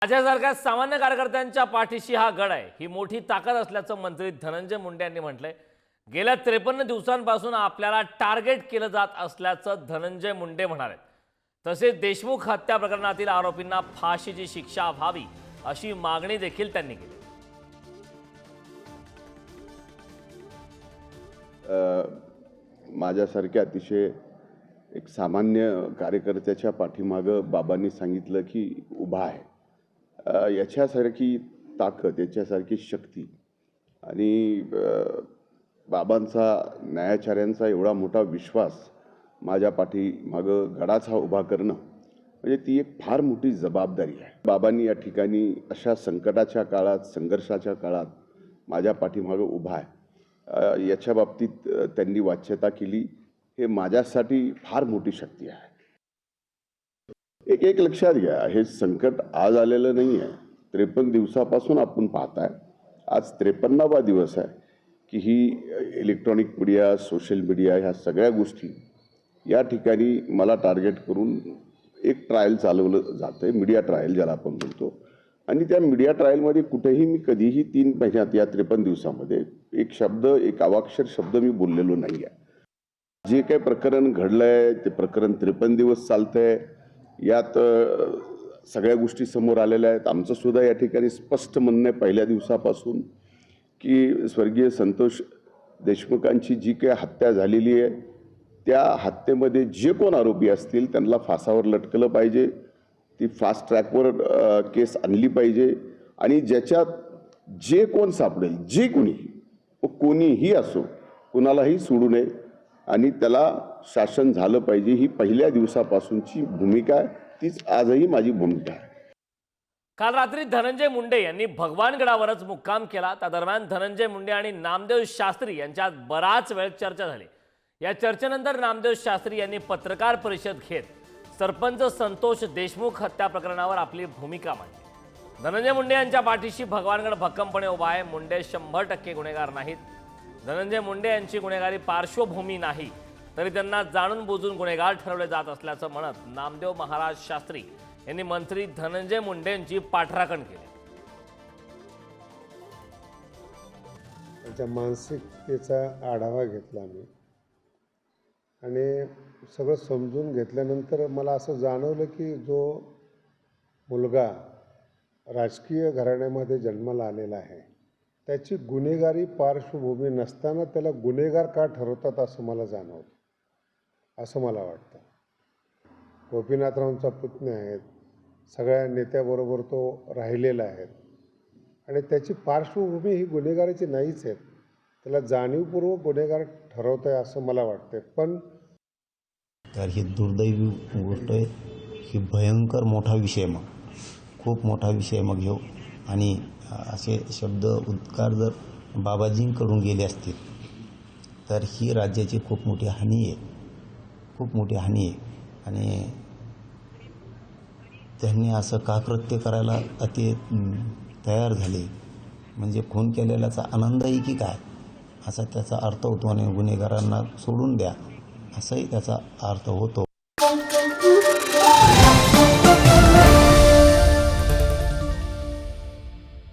माझ्यासारख्या सामान्य कार्यकर्त्यांच्या पाठीशी हा गड आहे, ही मोठी ताकद असल्याचं मंत्री धनंजय मुंडे यांनी म्हटलंय। गेल्या 53 दिवसांपासून आपल्याला टार्गेट केलं जात असल्याचं धनंजय मुंडे म्हणाले। तसेच देशमुख हत्या प्रकरणातील आरोपींना फाशीची शिक्षा व्हावी अशी मागणी देखील त्यांनी केली। माझ्यासारख्या अतिशय एक सामान्य कार्यकर्त्याच्या पाठीमागं बाबांनी सांगितलं की उभा आहे। याच्यासारखी ताकद, याच्यासारखी शक्ती आणि बाबांचा, न्यायाचार्यांचा एवढा मोठा विश्वास माझ्या पाठीमागं गडाचा उभा करणं म्हणजे ती एक फार मोठी जबाबदारी आहे। बाबांनी या ठिकाणी अशा संकटाच्या काळात, संघर्षाच्या काळात माझ्या पाठीमागं उभा आहे, याच्या बाबतीत त्यांनी वाच्यता केली, हे माझ्यासाठी फार मोठी शक्ती आहे। एक लक्षात घ्या, हे संकट आज आलेलं नाही आहे। 53 दिवसापासून आपण पाहताय, आज 53वा दिवस आहे की ही इलेक्ट्रॉनिक मीडिया, सोशल मीडिया ह्या सगळ्या गोष्टी या ठिकाणी मला टार्गेट करून एक ट्रायल चालवलं जातं, मीडिया ट्रायल ज्याला आपण म्हणतो। आणि त्या मीडिया ट्रायलमध्ये कुठेही मी कधीही 3 महिन्यात या 53 दिवसामध्ये एक शब्द, एक अवाक्षर शब्द मी बोललेलो नाही आहे। जे काही प्रकरण घडलंय ते प्रकरण 53 दिवस चालतंय, यात सगळ्या गोष्टी समोर आलेल्या आहेत। आमचं सुद्धा या ठिकाणी स्पष्ट म्हणणं आहे पहिल्या दिवसापासून की स्वर्गीय संतोष देशमुखांची जी काही हत्या झालेली आहे, त्या हत्येमध्ये जे कोण आरोपी असतील त्यांना फासावर लटकलं पाहिजे, ती फास्ट ट्रॅकवर केस आणली पाहिजे आणि ज्याच्यात जे कोण सापडेल, जे कोणीही असो, कुणालाही सोडू नये आणि त्याला शासन झालं पाहिजे, ही पहिल्या दिवसापासूनची भूमिका आहे। तीच आजही माझी भूमिका आहे। काल रात्री धनंजय मुंडे यांनी भगवानगडावरच मुक्काम केला। त्या दरम्यान धनंजय मुंडे आणि नामदेव शास्त्री यांच्यात बराच वेळ चर्चा झाली। या चर्चेनंतर नामदेव शास्त्री यांनी पत्रकार परिषद घेत सरपंच संतोष देशमुख हत्या प्रकरणावर आपली भूमिका मांडली। धनंजय मुंडे यांच्या पाठीशी भगवानगड भक्कमपणे उभा आहे। मुंडे 100% गुन्हेगार नाहीत। धनंजय मुंडे यांची गुन्हेगारी पार्श्वभूमी नाही, तरी त्यांना जाणून बुजून गुन्हेगार ठरवले जात असल्याचं म्हणत नामदेव महाराज शास्त्री यांनी मंत्री धनंजय मुंडे यांची पाठराखण केली। त्यांच्या मानसिकतेचा आढावा घेतला मी आणि सगळं समजून घेतल्यानंतर मला असं जाणवलं की जो मुलगा राजकीय घराण्यामध्ये जन्माला आलेला आहे, त्याची गुन्हेगारी पार्श्वभूमी नसताना त्याला गुन्हेगार का ठरवतात असं मला जाणवतं, असं मला वाटतं। गोपीनाथरावांचा पुतण्या आहेत, सगळ्या नेत्याबरोबर तो राहिलेला आहे आणि त्याची पार्श्वभूमी ही गुन्हेगाराची नाहीच आहे। त्याला जाणीवपूर्वक गुन्हेगार ठरवत आहे असं मला वाटतं। पण तर ही दुर्दैवी गोष्ट आहे, ही भयंकर मोठा विषय, मग खूप मोठा विषय मग ह्यो। आणि असे शब्द, उद्गार जर बाबाजींकडून गेले असतील तर ही राज्याची खूप मोठी हानी आहे, खूप मोठी हानी आहे। आणि त्यांनी असं का कृत्य करायला ते तयार झाले, म्हणजे खून केलेल्याचा आनंदही की काय, असा त्याचा अर्थ होतो। आणि गुन्हेगारांना सोडून द्या असाही त्याचा अर्थ होतो।